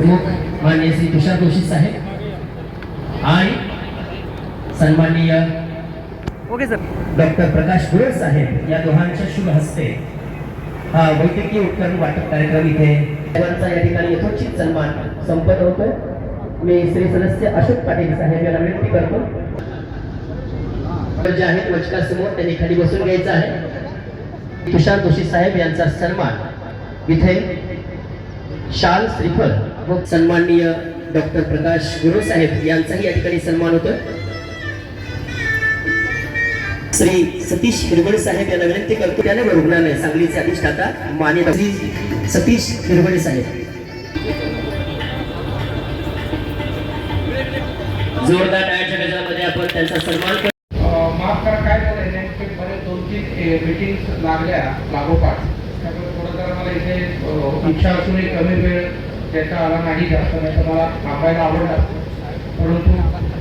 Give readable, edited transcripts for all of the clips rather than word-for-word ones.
प्रमुख माननीय श्री तुषार जोशी साहेब आणि सन्माननीय डॉक्टर प्रकाश गुरव साहेब या दोघांच्या शुभ हस्ते हा वैद्यकीय उपकरण वाटप कार्यक्रम इथे या ठिकाणी यथोचित सन्मान संपन्न होतो। मी श्री सदस्य अशोक पाटील साहेब यांना विनंती करतो जे आहेत वचका समोर त्यांनी खाली बसून घ्यायचं आहे। तुषार जोशी साहेब यांचा सन्मान इथे शाल श्रीफळ व सन्माननीय डॉक्टर प्रकाश गुरव साहेब यांचाही या ठिकाणी सन्मान होतो। श्री सतीश हिरवळे साहेब यांना विनंती करतो त्याने रुग्णालय सांगलीचे अधिष्ठाता माननीय श्री सतीश हिरवळे साहेब जोरदार टाळ्यांच्या गजरामध्ये आपण त्यांचा सन्मान करतो। माफ करा काय झालं नेमके बरेच 2-3 मीटिंग्स लागल्या लागोपाठ त्यामुळे थोडं जरा मला इथे इच्छा असूनही कमी वेळ त्याचा आला नाही जास्त नाही तर मला थांबायला आवडलं असतं परंतु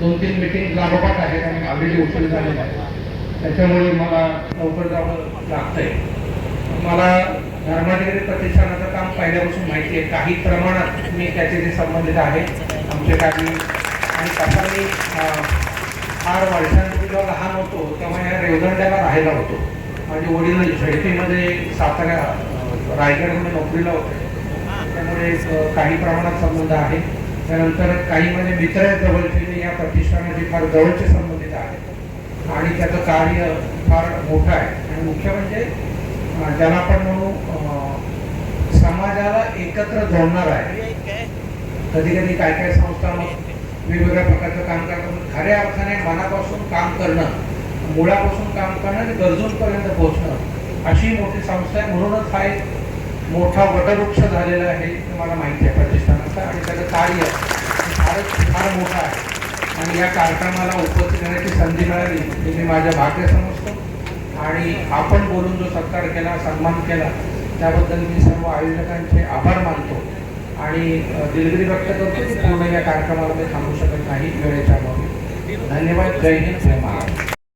2-3 मीटिंग लागोपाठ आहेत आणि ऑलरेडी उशीर झालेला आहे त्याच्यामुळे मला लवकर जावं लागतंय। मला धर्माधिकारी प्रतिष्ठानाचं काम पहिल्यापासून माहिती आहे काही प्रमाणात मी त्याचे जे संबंधित आहे आमचे काही आणि तसा मी फार वर्षांपूर्वी जेव्हा लहान होतो तेव्हा या रेवदंड्याला राहायला होतो। माझे वडील झडपीमध्ये सातारा रायगडमध्ये नोकरीला होते त्यामुळे काही प्रमाणात संबंध आहे। त्यानंतर काही माझे मित्र आहेत जवळचे या प्रतिष्ठानाचे फार जवळचे संबंधित आहेत आणि त्याचं कार्य फार मोठं आहे आणि मुख्य म्हणजे ज्याला आपण म्हणू समाजाला एकत्र जोडणार आहे। कधी कधी काय काय संस्था वेगवेगळ्या प्रकारचं काम करतात खऱ्या अर्थाने मनापासून काम करणं मुळापासून काम करणं आणि गरजूंपर्यंत पोहोचणं अशी मोठी संस्था आहे। म्हणूनच हा एक मोठा वटवृक्ष झालेला आहे मला माहिती आहे प्रतिष्ठानाचा आणि त्याचं कार्य फार मोठं आहे आणि या कार्यक्रमाला उपस्थित राहण्याची संधी मिळाली ही मी माझ्या भाग्य समजतो आणि आपण बोलून जो सत्कार केला सन्मान केला त्याबद्दल मी सर्व आयोजकांचे आभार मानतो आणि दिलगिरी व्यक्त करतो की पूर्ण या कार्यक्रमाला मी थांबू शकत नाही वेळेच्या अभावी। धन्यवाद। जय हिंद जय महाराष्ट्र।